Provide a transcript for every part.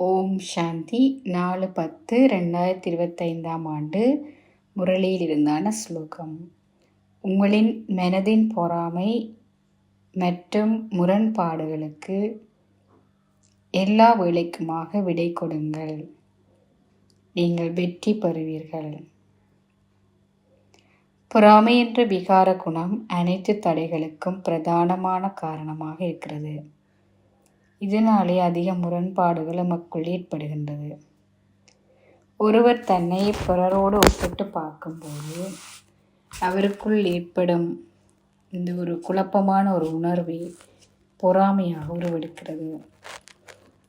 ஓம் சாந்தி 4/10/2025 முரளியில் இருந்தான ஸ்லோகம். உங்களின் மனதின் பொறாமை மற்றும் முரண்பாடுகளுக்கு எல்லா வேளைக்குமாக விடை கொடுங்கள். நீங்கள் வெற்றி பெறுவீர்கள். பொறாமை என்ற விகார குணம் அனைத்து தடைகளுக்கும் பிரதானமான காரணமாக இருக்கிறது. இதனாலே அதிக முரண்பாடுகள் நமக்குள் ஏற்படுகின்றது. ஒருவர் தன்னை பிறரோடு ஒப்பிட்டு பார்க்கும்போது அவருக்குள் ஏற்படும் இந்த ஒரு குழப்பமான ஒரு உணர்வை பொறாமையாக உருவெடுக்கிறது.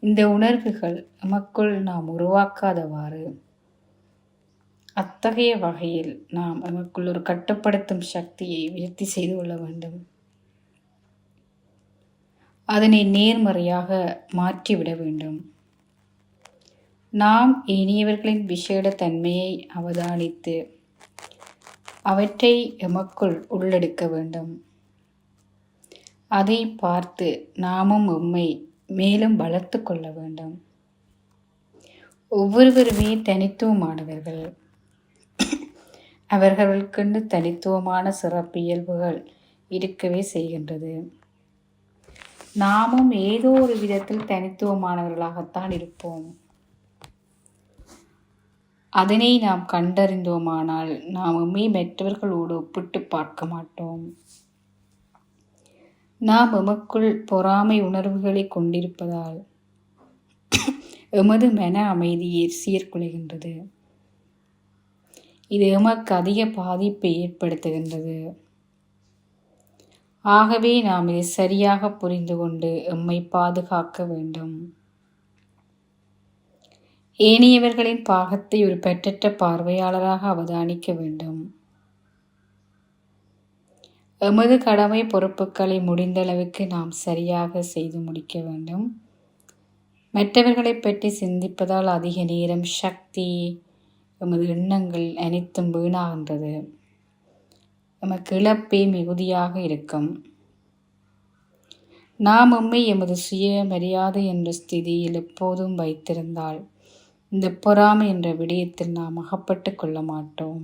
இந்த உணர்வுகள் நமக்குள் நாம் உருவாக்காதவாறு அத்தகைய வகையில் நாம் நமக்குள் ஒரு கட்டுப்படுத்தும் சக்தியை விருத்தி செய்து கொள்ள வேண்டும். அதனை நேர்மறையாக மாற்றிவிட வேண்டும். நாம் இனியவர்களின் விசேட தன்மையை அவதானித்து அவற்றை எமக்குள் உள்ளெடுக்க வேண்டும். அதை பார்த்து நாமும் எம்மை மேலும் வளர்த்து கொள்ள வேண்டும். ஒவ்வொருவருமே தனித்துவமானவர்கள். அவர்களுக்கென்று தனித்துவமான சிறப்பியல்புகள் இருக்கவே செய்கின்றது. நாமும் ஏதோ ஒரு விதத்தில் தனித்துவமானவர்களாகத்தான் இருப்போம். அதனை நாம் கண்டறிந்தோமானால் நாம் எம்மை மற்றவர்களோடு ஒப்பிட்டு பார்க்க மாட்டோம். நாம் எமக்குள் பொறாமை உணர்வுகளை கொண்டிருப்பதால் எமது மன அமைதியை சீர்குலைகின்றது. இது எமக்கு அதிக பாதிப்பை ஏற்படுத்துகின்றது. ஆகவே நாம் இதை சரியாக புரிந்து கொண்டு எம்மை பாதுகாக்க வேண்டும். ஏனையவர்களின் பாகத்தை ஒரு பெற்றற்ற பார்வையாளராக அவதானிக்க வேண்டும். எமது கடமை பொறுப்புகளை முடிந்தளவுக்கு நாம் சரியாக செய்து முடிக்க வேண்டும். மற்றவர்களை பற்றி சிந்திப்பதால் அதிக நேரம், சக்தி, எமது எண்ணங்கள் அனைத்தும் வீணாகின்றது. நமக்கு இழப்பே மிகுதியாக இருக்கும். நாம் எம்மை எமது சுய மரியாதை என்ற ஸ்திதியில் எப்போதும் வைத்திருந்தால் இந்த பொறாமை என்ற விடயத்தில் நாம் அகப்பட்டு கொள்ள மாட்டோம்.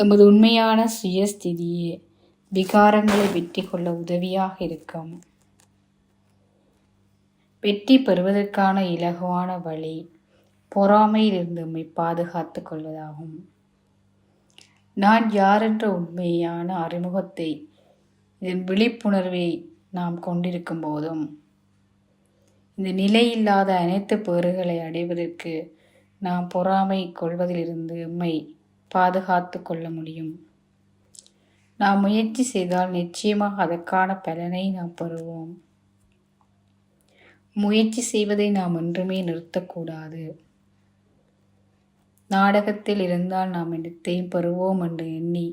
எமது உண்மையான சுயஸ்திதியே விகாரங்களை வெற்றி கொள்ள உதவியாக இருக்கும். வெற்றி பெறுவதற்கான இலகுவான வழி பொறாமையிலிருந்து எம்மை பாதுகாத்து கொள்வதாகும். நான் யார் என்ற உண்மையான அறிமுகத்தை, இதன் விழிப்புணர்வை நாம் கொண்டிருக்கும் போதும் இந்த நிலையில்லாத அனைத்து பேறுகளை அடைவதற்கு நாம் பொறாமை கொள்வதிலிருந்து எம்மை பாதுகாத்து கொள்ள முடியும். நாம் முயற்சி செய்தால் நிச்சயமாக அதற்கான பலனை நாம் பெறுவோம். முயற்சி செய்வதை நாம் என்றுமே நிறுத்தக்கூடாது. நாடகத்தில் இருந்தால் நாம் இடத்தையும் பெறுவோம் என்று எண்ணி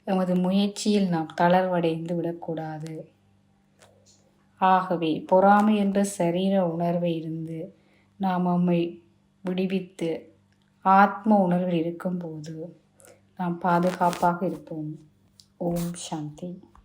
எமது முயற்சியில் நாம் தளர்வடைந்து விடக்கூடாது. ஆகவே பொறாமை என்ற சரீர உணர்வை இருந்து நாம் நம்மை விடுவித்து ஆத்ம உணர்வில் இருக்கும்போது நாம் பாதுகாப்பாக இருப்போம். ஓம் சாந்தி.